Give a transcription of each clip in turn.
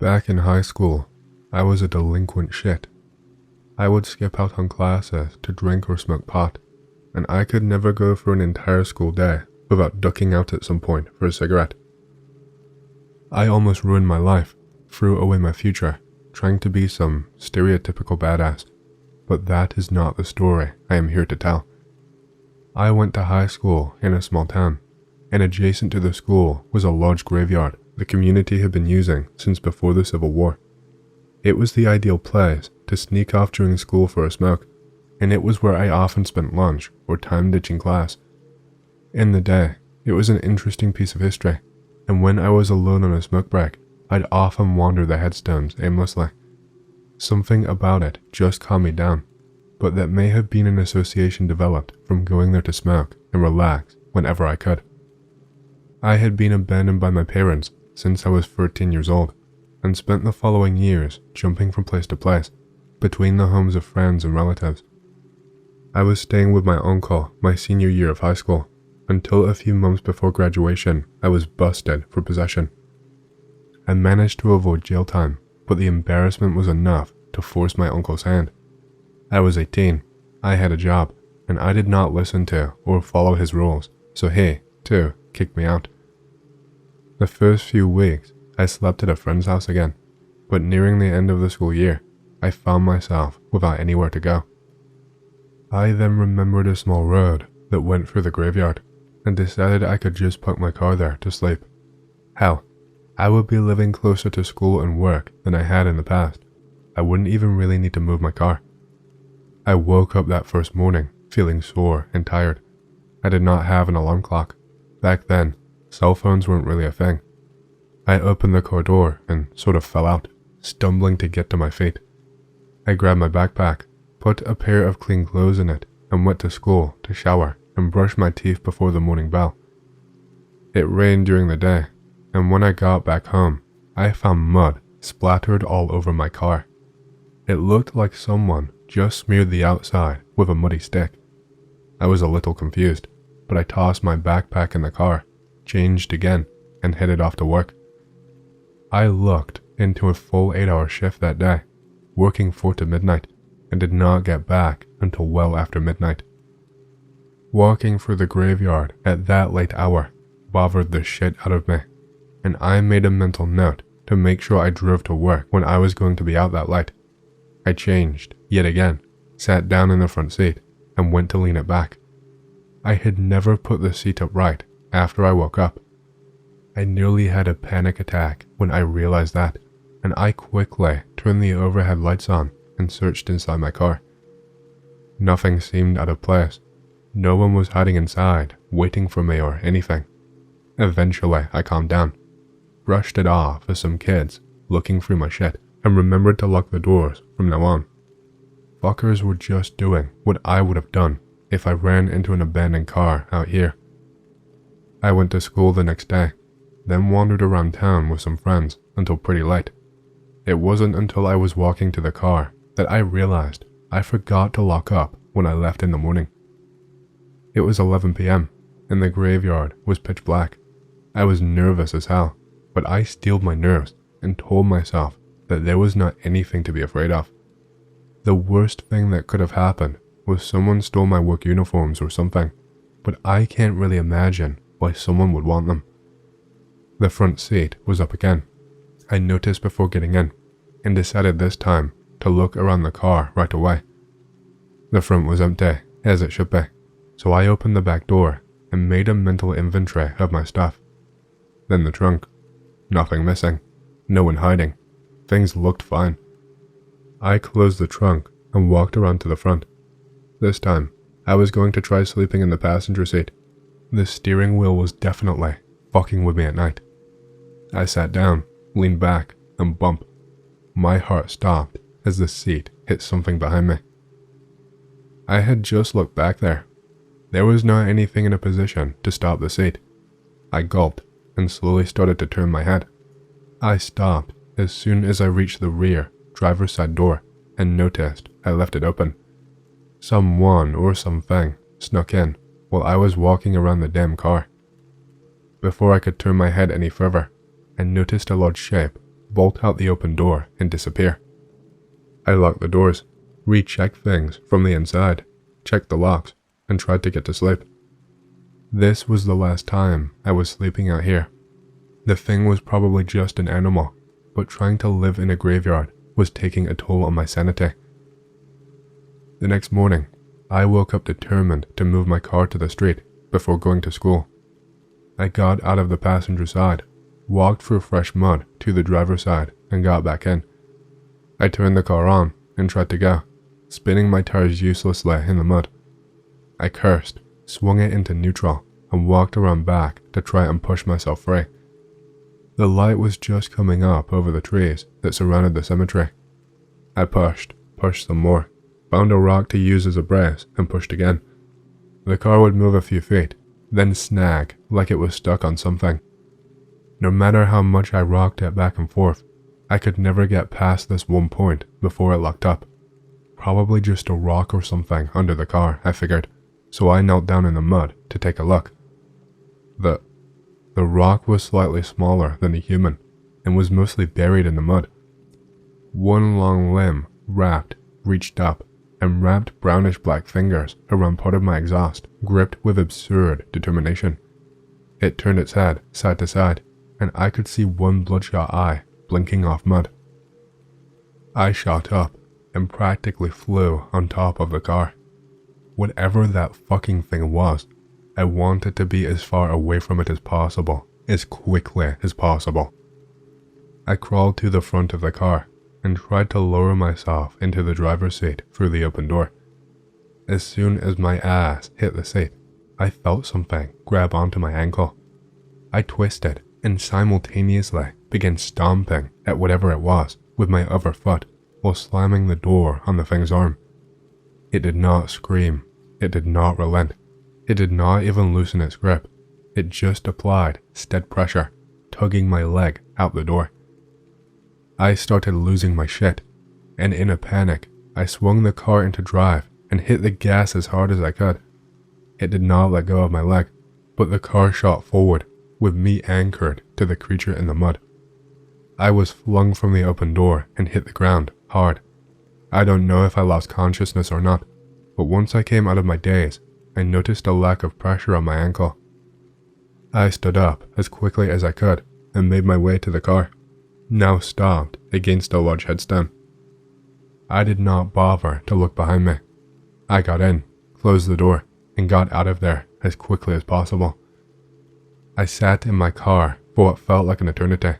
Back in high school, I was a delinquent shit. I would skip out on classes to drink or smoke pot, and I could never go for an entire school day without ducking out at some point for a cigarette. I almost ruined my life, threw away my future, trying to be some stereotypical badass, but that is not the story I am here to tell. I went to high school in a small town, and adjacent to the school was a large graveyard the community had been using since before the Civil War. It was the ideal place to sneak off during school for a smoke, and it was where I often spent lunch or time ditching class. In the day, it was an interesting piece of history, and when I was alone on a smoke break, I'd often wander the headstones aimlessly. Something about it just calmed me down, but that may have been an association developed from going there to smoke and relax whenever I could. I had been abandoned by my parents since I was 13 years old, and spent the following years jumping from place to place, between the homes of friends and relatives. I was staying with my uncle my senior year of high school, until a few months before graduation I was busted for possession. I managed to avoid jail time, but the embarrassment was enough to force my uncle's hand. I was 18, I had a job, and I did not listen to or follow his rules, so he, too, kicked me out. The first few weeks, I slept at a friend's house again, but nearing the end of the school year, I found myself without anywhere to go. I then remembered a small road that went through the graveyard, and decided I could just park my car there to sleep. Hell, I would be living closer to school and work than I had in the past. I wouldn't even really need to move my car. I woke up that first morning feeling sore and tired. I did not have an alarm clock. Back then, cell phones weren't really a thing. I opened the car door and sort of fell out, stumbling to get to my feet. I grabbed my backpack, put a pair of clean clothes in it, and went to school to shower and brush my teeth before the morning bell. It rained during the day, and when I got back home, I found mud splattered all over my car. It looked like someone just smeared the outside with a muddy stick. I was a little confused, but I tossed my backpack in the car, changed again, and headed off to work. I looked into a full 8-hour shift that day, working 4 to midnight, and did not get back until well after midnight. Walking through the graveyard at that late hour bothered the shit out of me, and I made a mental note to make sure I drove to work when I was going to be out that late. I changed, yet again, sat down in the front seat, and went to lean it back. I had never put the seat upright after I woke up. I nearly had a panic attack when I realized that, and I quickly turned the overhead lights on and searched inside my car. Nothing seemed out of place. No one was hiding inside, waiting for me or anything. Eventually, I calmed down, brushed it off as some kids looking through my shit, and remembered to lock the doors from now on. Fuckers were just doing what I would have done if I ran into an abandoned car out here. I went to school the next day, then wandered around town with some friends until pretty late. It wasn't until I was walking to the car that I realized I forgot to lock up when I left in the morning. It was 11 p.m. and the graveyard was pitch black. I was nervous as hell, but I steeled my nerves and told myself that there was not anything to be afraid of. The worst thing that could have happened was someone stole my work uniforms or something, but I can't really imagine why someone would want them. The front seat was up again, I noticed before getting in, and decided this time to look around the car right away. The front was empty, as it should be, so I opened the back door and made a mental inventory of my stuff. Then the trunk. Nothing missing, no one hiding, things looked fine. I closed the trunk and walked around to the front. This time, I was going to try sleeping in the passenger seat. The steering wheel was definitely fucking with me at night. I sat down, leaned back, and bump. My heart stopped as the seat hit something behind me. I had just looked back there. There was not anything in a position to stop the seat. I gulped and slowly started to turn my head. I stopped as soon as I reached the rear driver's side door and noticed I left it open. Someone or something snuck in while I was walking around the damn car. Before I could turn my head any further, I noticed a large shape bolt out the open door, and disappear. I locked the doors, rechecked things from the inside, checked the locks, and tried to get to sleep. This was the last time I was sleeping out here. The thing was probably just an animal, but trying to live in a graveyard was taking a toll on my sanity. The next morning, I woke up determined to move my car to the street before going to school. I got out of the passenger side, walked through fresh mud to the driver's side, and got back in. I turned the car on and tried to go, spinning my tires uselessly in the mud. I cursed, swung it into neutral, and walked around back to try and push myself free. The light was just coming up over the trees that surrounded the cemetery. I pushed some more, found a rock to use as a brace, and pushed again. The car would move a few feet, then snag like it was stuck on something. No matter how much I rocked it back and forth, I could never get past this one point before it locked up. Probably just a rock or something under the car, I figured, so I knelt down in the mud to take a look. The rock was slightly smaller than a human and was mostly buried in the mud. One long limb reached up and wrapped brownish black fingers around part of my exhaust, gripped with absurd determination. It turned its head side to side, and I could see one bloodshot eye blinking off mud. I shot up and practically flew on top of the car. Whatever that fucking thing was, I wanted to be as far away from it as possible, as quickly as possible. I crawled to the front of the car and tried to lower myself into the driver's seat through the open door. As soon as my ass hit the seat, I felt something grab onto my ankle. I twisted and simultaneously began stomping at whatever it was with my other foot while slamming the door on the thing's arm. It did not scream. It did not relent. It did not even loosen its grip. It just applied steady pressure, tugging my leg out the door. I started losing my shit, and in a panic, I swung the car into drive and hit the gas as hard as I could. It did not let go of my leg, but the car shot forward, with me anchored to the creature in the mud. I was flung from the open door and hit the ground hard. I don't know if I lost consciousness or not, but once I came out of my daze, I noticed a lack of pressure on my ankle. I stood up as quickly as I could and made my way to the car, now stopped against a large headstone. I did not bother to look behind me. I got in, closed the door, and got out of there as quickly as possible. I sat in my car for what felt like an eternity.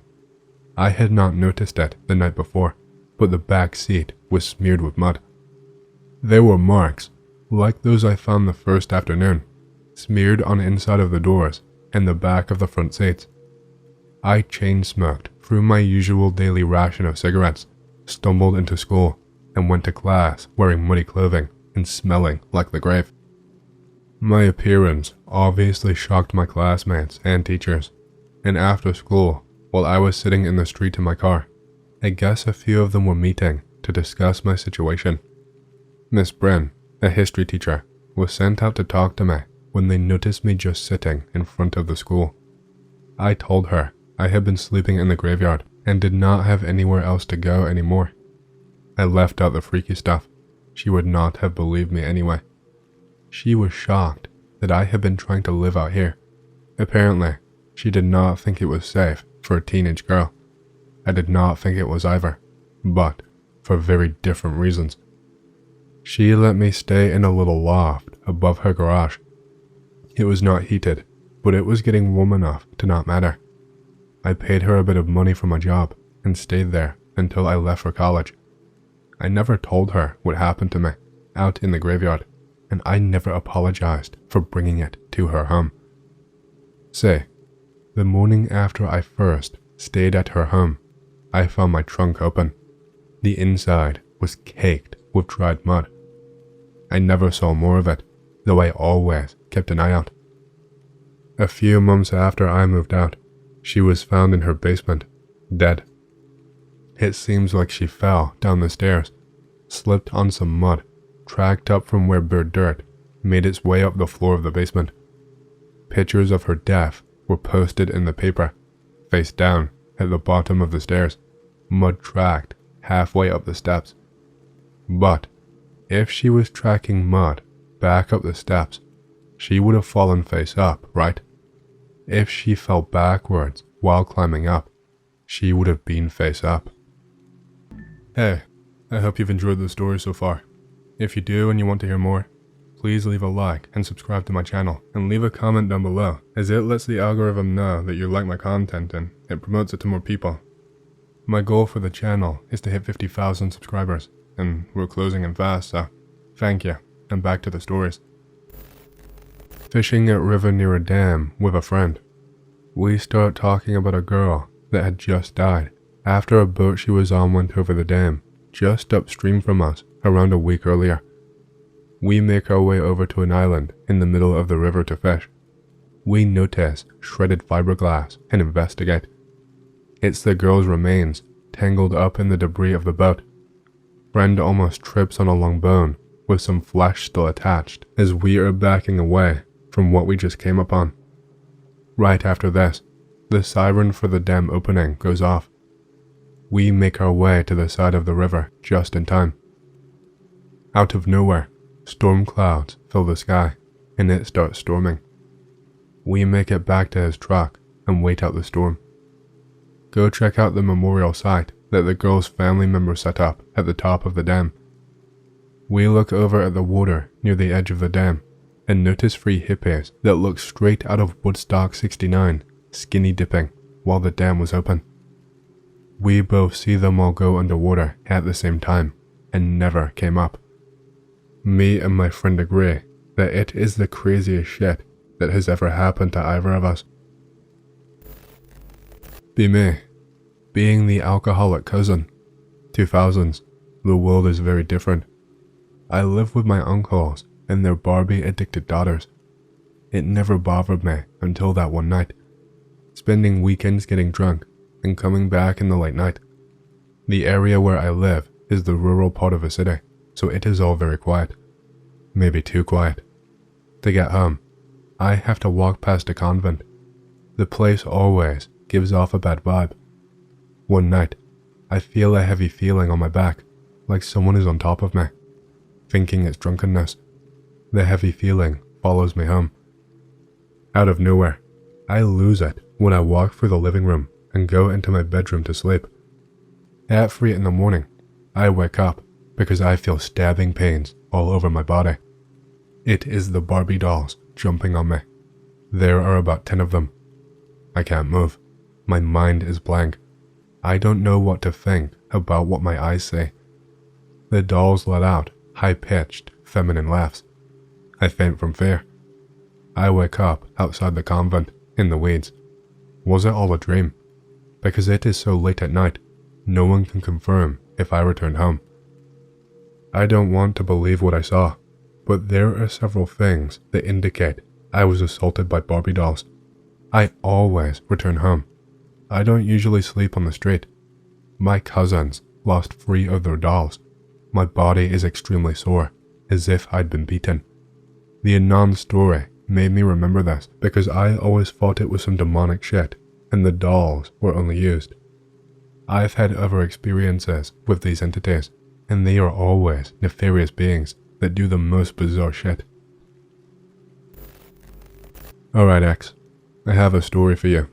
I had not noticed it the night before, but the back seat was smeared with mud. There were marks, like those I found the first afternoon, smeared on the inside of the doors and the back of the front seats. I chain smoked through my usual daily ration of cigarettes, stumbled into school, and went to class wearing muddy clothing and smelling like the grave. My appearance obviously shocked my classmates and teachers, and after school, while I was sitting in the street in my car, I guess a few of them were meeting to discuss my situation. Miss Bryn, a history teacher, was sent out to talk to me when they noticed me just sitting in front of the school. I told her I had been sleeping in the graveyard and did not have anywhere else to go anymore. I left out the freaky stuff. She would not have believed me anyway. She was shocked that I had been trying to live out here. Apparently, she did not think it was safe for a teenage girl. I did not think it was either, but for very different reasons. She let me stay in a little loft above her garage. It was not heated, but it was getting warm enough to not matter. I paid her a bit of money for my job and stayed there until I left for college. I never told her what happened to me out in the graveyard, and I never apologized for bringing it to her home. Say, the morning after I first stayed at her home, I found my trunk open. The inside was caked with dried mud. I never saw more of it, though I always kept an eye out. A few months after I moved out, she was found in her basement, dead. It seems like she fell down the stairs, slipped on some mud, tracked up from where bare dirt made its way up the floor of the basement. Pictures of her death were posted in the paper, face down at the bottom of the stairs. mud tracked halfway up the steps. But if she was tracking mud back up the steps, she would have fallen face up, right? If she fell backwards while climbing up, she would have been face up. Hey, I hope you've enjoyed the story so far. If you do and you want to hear more, please leave a like and subscribe to my channel, and leave a comment down below, as it lets the algorithm know that you like my content and it promotes it to more people. My goal for the channel is to hit 50,000 subscribers, and we're closing in fast, so thank you, and back to the stories. Fishing at river near a dam with a friend. We start talking about a girl that had just died after a boat she was on went over the dam just upstream from us around a week earlier. We make our way over to an island in the middle of the river to fish. We notice shredded fiberglass and investigate. It's the girl's remains tangled up in the debris of the boat. Friend almost trips on a long bone with some flesh still attached as we are backing away from what we just came upon. Right after this, the siren for the dam opening goes off. We make our way to the side of the river just in time. Out of nowhere, storm clouds fill the sky, and it starts storming. We make it back to his truck and wait out the storm. Go check out the memorial site that the girl's family members set up at the top of the dam. We look over at the water near the edge of the dam and notice 3 hippies that look straight out of Woodstock 69 skinny dipping while the dam was open. We both see them all go underwater at the same time and never came up. Me and my friend agree that it is the craziest shit that has ever happened to either of us. Be me, being the alcoholic cousin. 2000s, the world is very different. I live with my uncles and their Barbie addicted daughters. It never bothered me until that one night, spending weekends getting drunk and coming back in the late night. The area where I live is the rural part of a city, so it is all very quiet. Maybe too quiet. To get home, I have to walk past a convent. The place always gives off a bad vibe. One night, I feel a heavy feeling on my back, like someone is on top of me. Thinking it's drunkenness. The heavy feeling follows me home. Out of nowhere, I lose it when I walk through the living room and go into my bedroom to sleep. At 3 in the morning, I wake up because I feel stabbing pains all over my body. It is the Barbie dolls jumping on me. There are about 10 of them. I can't move. My mind is blank. I don't know what to think about what my eyes say. The dolls let out high-pitched, feminine laughs. I faint from fear. I wake up outside the convent, in the weeds. Was it all a dream? Because it is so late at night, no one can confirm if I returned home. I don't want to believe what I saw, but there are several things that indicate I was assaulted by Barbie dolls. I always return home. I don't usually sleep on the street. My cousins lost 3 of their dolls. My body is extremely sore, as if I'd been beaten. The Anon story made me remember this because I always thought it was some demonic shit, and the dolls were only used. I've had other experiences with these entities, and they are always nefarious beings that do the most bizarre shit. Alright X, I have a story for you.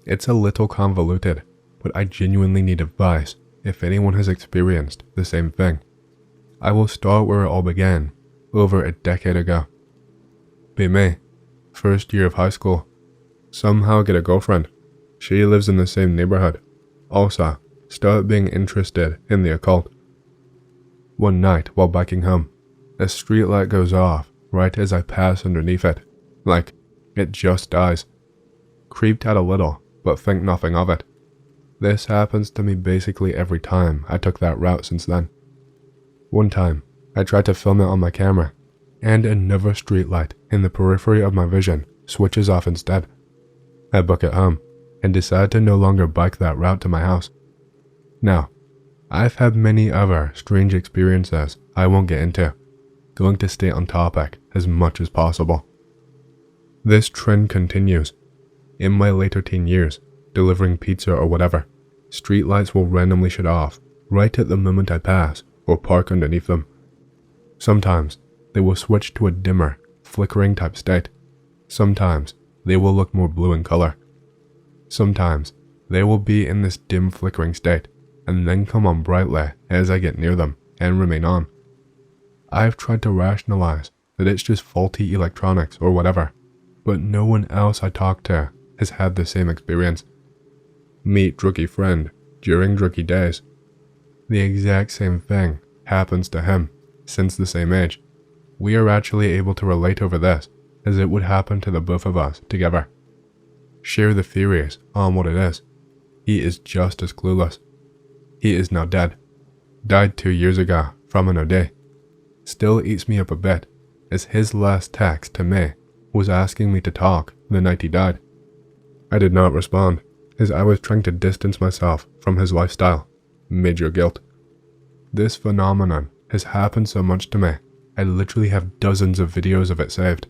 It's a little convoluted, but I genuinely need advice if anyone has experienced the same thing. I will start where it all began, over a decade ago. Be me, first year of high school. Somehow get a girlfriend. She lives in the same neighborhood. Also, start being interested in the occult. One night while biking home, a streetlight goes off right as I pass underneath it, like it just dies. Creeped out a little, but think nothing of it. This happens to me basically every time I took that route since then. One time, I tried to film it on my camera, and another streetlight in the periphery of my vision switches off instead. I book it home, and decide to no longer bike that route to my house. Now, I've had many other strange experiences I won't get into, going to stay on topic as much as possible. This trend continues. In my later teen years, delivering pizza or whatever, Streetlights will randomly shut off right at the moment I pass or park underneath them. Sometimes they will switch to a dimmer, flickering type state. Sometimes they will look more blue in color. Sometimes they will be in this dim flickering state and then come on brightly as I get near them and remain on. I've tried to rationalize that it's just faulty electronics or whatever, but no one else I talk to has had the same experience. Meet druggy friend during druggy days. The exact same thing happens to him since the same age. We are actually able to relate over this as it would happen to the both of us together. Share the theories on what it is. He is just as clueless. He is now dead. Died 2 years ago from an OD. Still eats me up a bit as his last text to me was asking me to talk the night he died. I did not respond as I was trying to distance myself from his lifestyle. Major guilt. This phenomenon has happened so much to me, I literally have dozens of videos of it saved.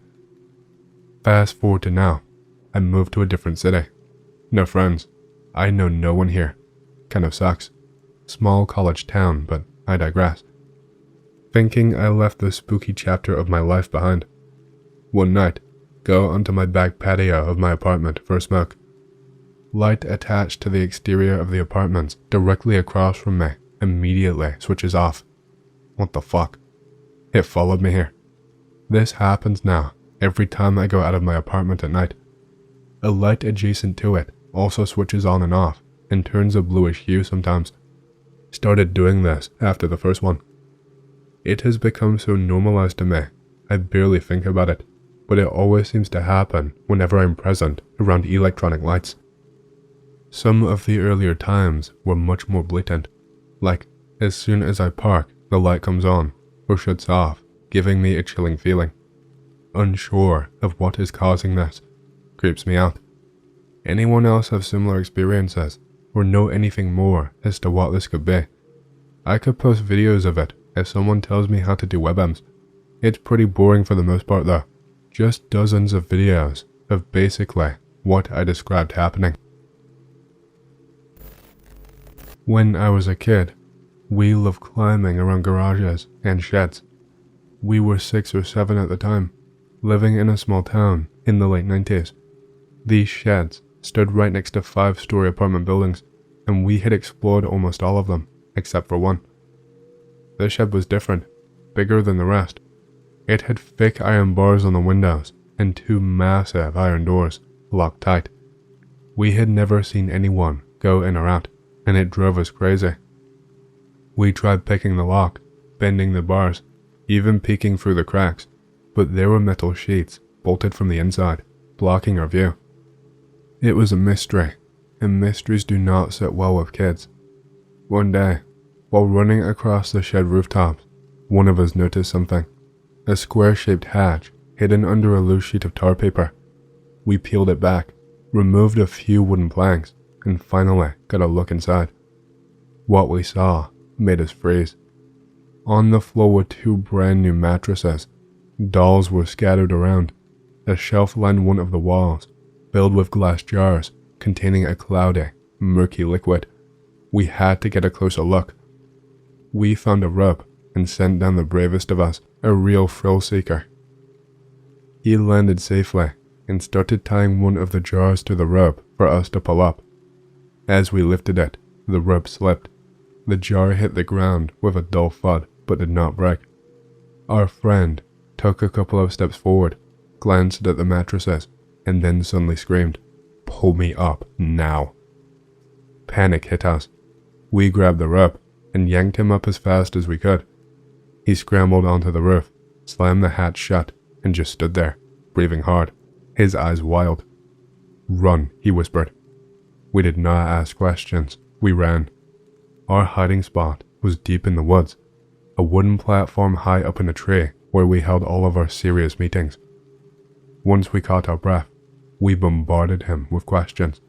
Fast forward to now, I moved to a different city. No friends. I know no one here. Kind of sucks. Small college town, but I digress. Thinking I left the spooky chapter of my life behind. One night, go onto my back patio of my apartment for a smoke. Light attached to the exterior of the apartments directly across from me immediately switches off. What the fuck? It followed me here. This happens now every time I go out of my apartment at night. A light adjacent to it also switches on and off and turns a bluish hue sometimes. Started doing this after the first one. It has become so normalized to me, I barely think about it, but it always seems to happen whenever I'm present around electronic lights. Some of the earlier times were much more blatant, like as soon as I park, the light comes on or shuts off, giving me a chilling feeling. Unsure of what is causing this, creeps me out. Anyone else have similar experiences or know anything more as to what this could be? I could post videos of it if someone tells me how to do webms. It's pretty boring for the most part though, just dozens of videos of basically what I described happening. When I was a kid, we loved climbing around garages and sheds. We were 6 or 7 at the time, living in a small town in the late 90s. These sheds stood right next to 5-story apartment buildings, and we had explored almost all of them, except for one. The shed was different, bigger than the rest. It had thick iron bars on the windows and 2 massive iron doors, locked tight. We had never seen anyone go in or out, and it drove us crazy. We tried picking the lock, bending the bars, even peeking through the cracks, but there were metal sheets bolted from the inside, blocking our view. It was a mystery, and mysteries do not sit well with kids. One day, while running across the shed rooftops, one of us noticed something. A square-shaped hatch hidden under a loose sheet of tar paper. We peeled it back, removed a few wooden planks, and finally got a look inside. What we saw made us freeze. On the floor were 2 brand new mattresses. Dolls were scattered around. A shelf lined one of the walls, filled with glass jars containing a cloudy, murky liquid. We had to get a closer look. We found a rope and sent down the bravest of us, a real thrill seeker. He landed safely and started tying one of the jars to the rope for us to pull up. As we lifted it, the rope slipped. The jar hit the ground with a dull thud, but did not break. Our friend took a couple of steps forward, glanced at the mattresses, and then suddenly screamed, "Pull me up, now." Panic hit us. We grabbed the rope and yanked him up as fast as we could. He scrambled onto the roof, slammed the hatch shut, and just stood there, breathing hard, his eyes wild. "Run," he whispered. We did not ask questions, we ran. Our hiding spot was deep in the woods, a wooden platform high up in a tree where we held all of our serious meetings. Once we caught our breath, we bombarded him with questions.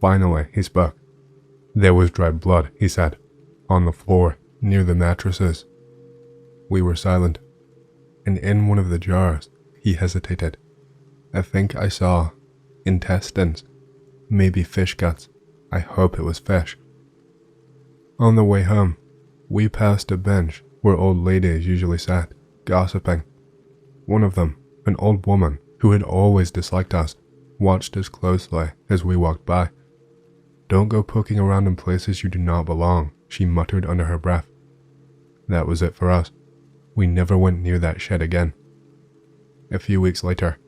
Finally, he spoke. There was dried blood, he said, on the floor near the mattresses. We were silent, and in one of the jars, he hesitated. I think I saw intestines, maybe fish guts, I hope it was fish. On the way home, we passed a bench where old ladies usually sat, gossiping. One of them, an old woman who had always disliked us, watched us closely as we walked by. "Don't go poking around in places you do not belong," she muttered under her breath. That was it for us. We never went near that shed again. A few weeks later,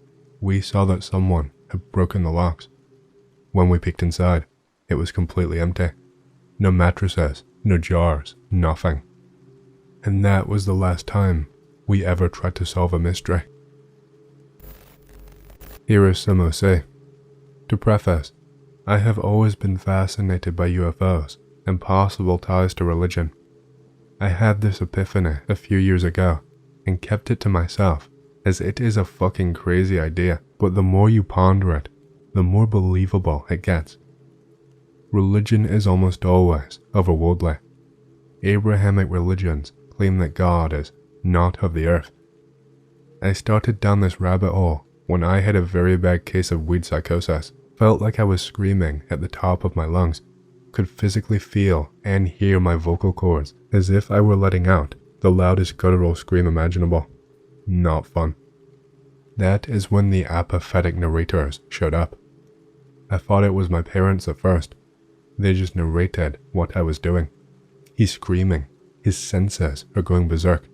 we saw that someone had broken the locks. When we peeked inside, it was completely empty. No mattresses, no jars, nothing. And that was the last time we ever tried to solve a mystery. Here is some OC. To preface, I have always been fascinated by UFOs and possible ties to religion. I had this epiphany a few years ago and kept it to myself, as it is a fucking crazy idea, but the more you ponder it, the more believable it gets. Religion is almost always otherworldly. Abrahamic religions claim that God is not of the earth. I started down this rabbit hole when I had a very bad case of weed psychosis, felt like I was screaming at the top of my lungs, could physically feel and hear my vocal cords as if I were letting out the loudest guttural scream imaginable. Not fun. That is when the apathetic narrators showed up. I thought it was my parents at first. They just narrated what I was doing. He's screaming, his senses are going berserk,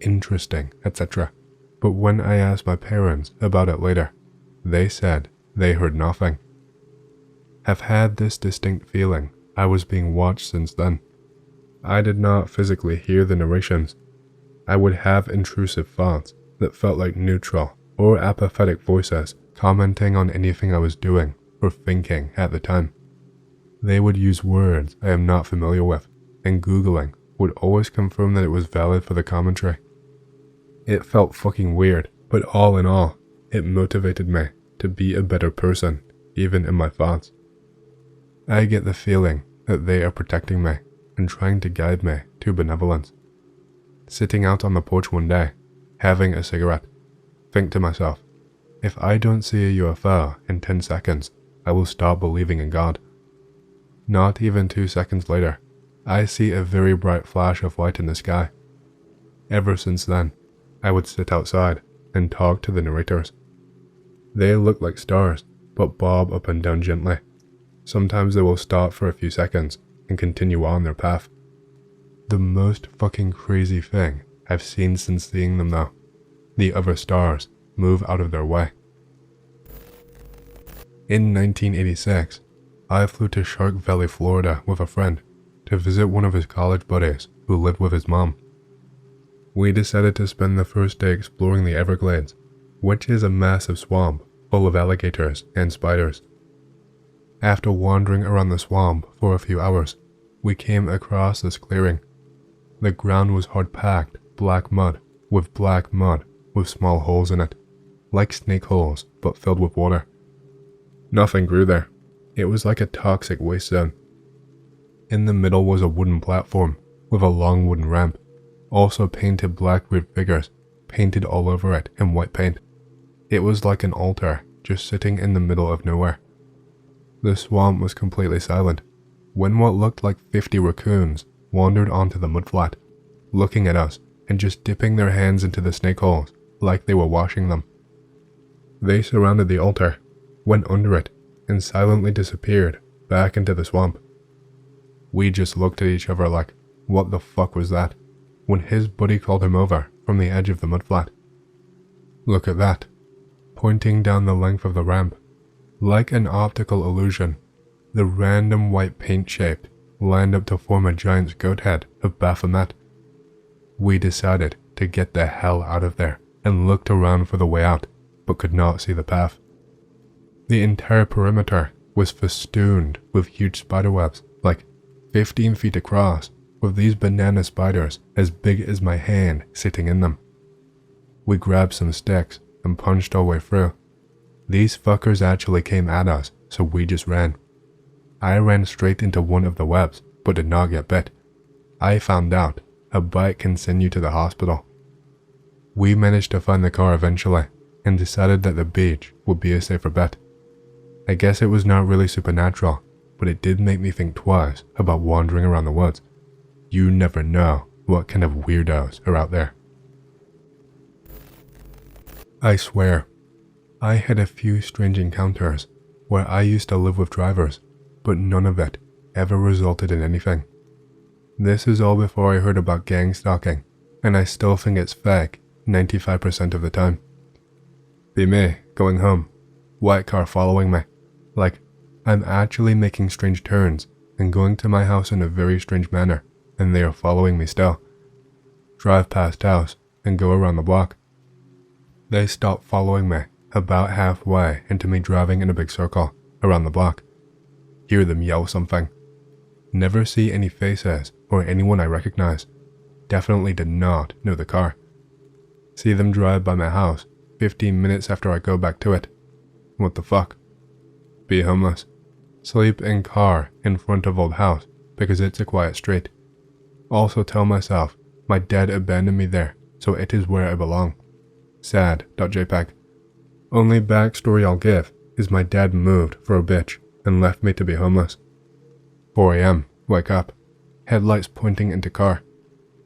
interesting, etc. But when I asked my parents about it later, they said they heard nothing. Have had this distinct feeling I was being watched since then. I did not physically hear the narrations. I would have intrusive thoughts that felt like neutral or apathetic voices commenting on anything I was doing or thinking at the time. They would use words I am not familiar with, and Googling would always confirm that it was valid for the commentary. It felt fucking weird, but all in all, it motivated me to be a better person, even in my thoughts. I get the feeling that they are protecting me and trying to guide me to benevolence. Sitting out on the porch one day, having a cigarette, think to myself, if I don't see a UFO in 10 seconds, I will stop believing in God. Not even 2 seconds later, I see a very bright flash of light in the sky. Ever since then, I would sit outside and talk to the narrators. They look like stars, but bob up and down gently. Sometimes they will stop for a few seconds and continue on their path. The most fucking crazy thing I've seen since seeing them though, the other stars move out of their way. In 1986, I flew to Shark Valley, Florida with a friend to visit one of his college buddies who lived with his mom. We decided to spend the first day exploring the Everglades, which is a massive swamp full of alligators and spiders. After wandering around the swamp for a few hours, we came across this clearing. The ground was hard-packed black mud with small holes in it, like snake holes but filled with water. Nothing grew there. It was like a toxic waste zone. In the middle was a wooden platform with a long wooden ramp, also painted black with figures painted all over it in white paint. It was like an altar just sitting in the middle of nowhere. The swamp was completely silent when what looked like 50 raccoons wandered onto the mudflat, looking at us and just dipping their hands into the snake holes like they were washing them. They surrounded the altar, went under it, and silently disappeared back into the swamp. We just looked at each other like, what the fuck was that, when his buddy called him over from the edge of the mudflat. Look at that, pointing down the length of the ramp. Like an optical illusion, the random white paint shape lined up to form a giant's goat head of Baphomet. We decided to get the hell out of there and looked around for the way out, but could not see the path. The entire perimeter was festooned with huge spiderwebs, like 15 feet across, with these banana spiders as big as my hand sitting in them. We grabbed some sticks and punched our way through. These fuckers actually came at us, so we just ran. I ran straight into one of the webs, but did not get bit. I found out a bite can send you to the hospital. We managed to find the car eventually, and decided that the beach would be a safer bet. I guess it was not really supernatural, but it did make me think twice about wandering around the woods. You never know what kind of weirdos are out there. I swear, I had a few strange encounters where I used to live with drivers, but none of it ever resulted in anything. This is all before I heard about gang stalking, and I still think it's fake 95% of the time. Be me, going home, white car following me, like I'm actually making strange turns and going to my house in a very strange manner, and they are following me still. Drive past house and go around the block. They stop following me about halfway into me driving in a big circle around the block. Hear them yell something. Never see any faces or anyone I recognize. Definitely did not know the car. See them drive by my house 15 minutes after I go back to it. What the fuck? Be homeless. Sleep in car in front of old house because it's a quiet street. Also tell myself my dad abandoned me there, so it is where I belong. Sad.jpg. Only backstory I'll give is my dad moved for a bitch and left me to be homeless. 4 a.m. Wake up. Headlights pointing into car.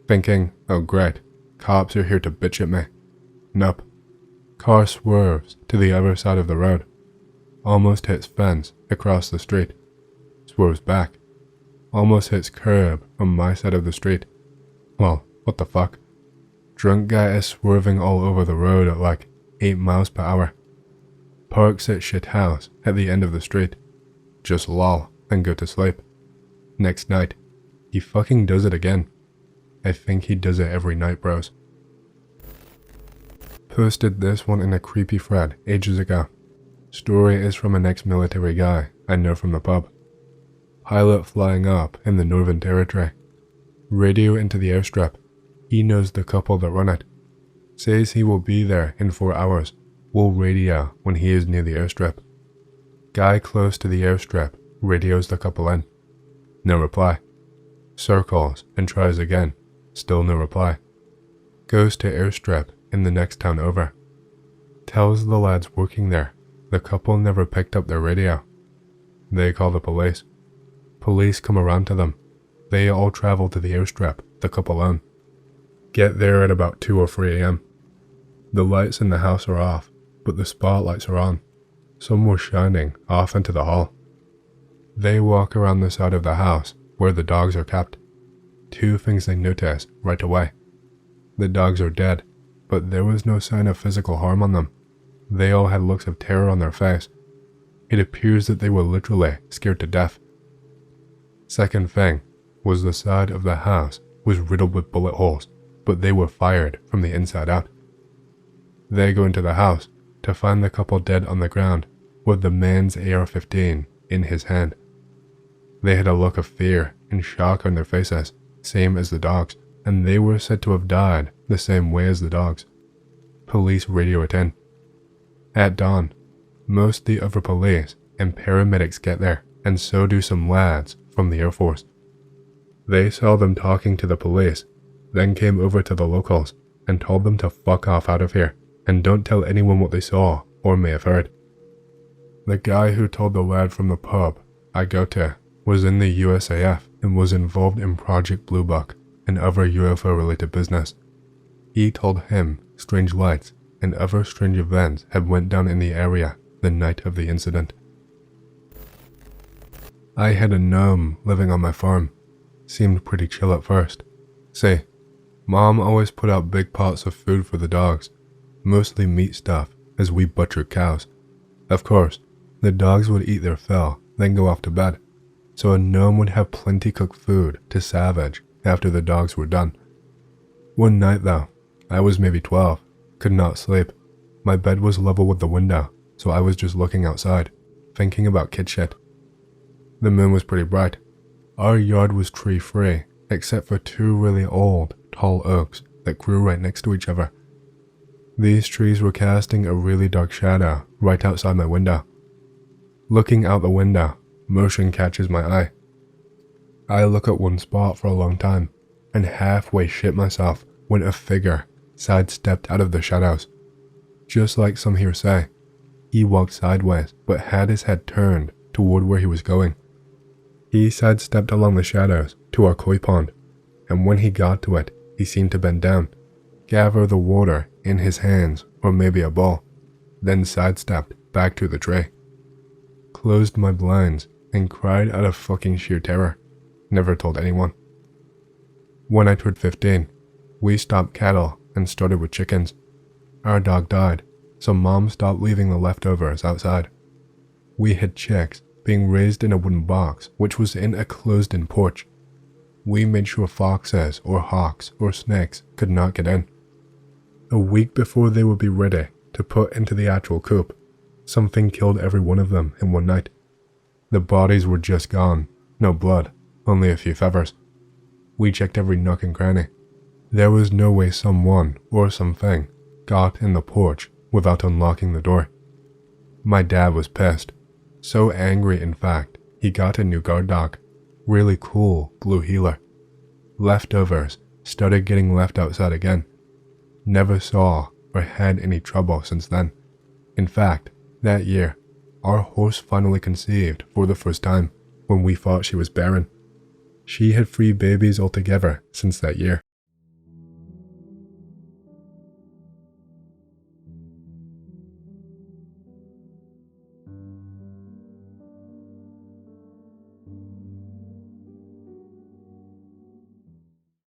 Thinking, oh great, cops are here to bitch at me. Nope. Car swerves to the other side of the road. Almost hits fence across the street. Swerves back. Almost hits curb on my side of the street. Well, what the fuck? Drunk guy is swerving all over the road at like 8 miles per hour. Parks at shit house at the end of the street. Just lol and go to sleep. Next night, he fucking does it again. I think he does it every night, bros. Posted this one in a creepy thread ages ago. Story is from an ex-military guy I know from the pub. Pilot flying up in the Northern Territory. Radio into the airstrip. He knows the couple that run it. Says he will be there in 4 hours. Will radio when he is near the airstrip. Guy close to the airstrip radios the couple in. No reply. Circles and tries again. Still no reply. Goes to airstrip in the next town over. Tells the lads working there the couple never picked up their radio. They call the police. Police come around to them. They all travel to the airstrip the couple own. Get there at about 2 or 3 a.m. The lights in the house are off, but the spotlights are on. Some were shining off into the hall. They walk around the side of the house where the dogs are kept. 2 things they notice right away. The dogs are dead, but there was no sign of physical harm on them. They all had looks of terror on their face. It appears that they were literally scared to death. Second thing was the side of the house was riddled with bullet holes, but they were fired from the inside out. They go into the house to find the couple dead on the ground with the man's AR-15 in his hand. They had a look of fear and shock on their faces, same as the dogs, and they were said to have died the same way as the dogs. Police radio it in. At dawn, most of the other police and paramedics get there, and so do some lads from the Air Force. They saw them talking to the police, then came over to the locals and told them to fuck off out of here and don't tell anyone what they saw or may have heard. The guy who told the lad from the pub I go to was in the USAF and was involved in Project Blue Book and other UFO related business. He told him strange lights and other strange events had went down in the area the night of the incident. I had a gnome living on my farm. Seemed pretty chill at first. See, Mom always put out big pots of food for the dogs, mostly meat stuff as we butchered cows. Of course, the dogs would eat their fill, then go off to bed, so a gnome would have plenty cooked food to salvage after the dogs were done. One night though, I was maybe 12, could not sleep. My bed was level with the window, so I was just looking outside, thinking about kid shit. The moon was pretty bright. Our yard was tree-free, except for 2 really old, tall oaks that grew right next to each other. These trees were casting a really dark shadow right outside my window. Looking out the window, motion catches my eye. I look at one spot for a long time, and halfway shit myself when a figure sidestepped out of the shadows. Just like some here say, he walked sideways but had his head turned toward where he was going. He sidestepped along the shadows to our koi pond, and when he got to it, he seemed to bend down, gather the water in his hands or maybe a ball, then sidestepped back to the tray. Closed my blinds and cried out of fucking sheer terror. Never told anyone. When I turned 15, we stopped cattle and started with chickens. Our dog died, so Mom stopped leaving the leftovers outside. We had chicks being raised in a wooden box which was in a closed-in porch. We made sure foxes or hawks or snakes could not get in. A week before they would be ready to put into the actual coop, something killed every one of them in one night. The bodies were just gone, no blood, only a few feathers. We checked every nook and cranny. There was no way someone or something got in the porch without unlocking the door. My dad was pissed, so angry in fact, he got a new guard dog, really cool blue heeler. Leftovers started getting left outside again. Never saw or had any trouble since then. In fact, that year, our horse finally conceived for the first time when we thought she was barren. She had 3 babies altogether since that year.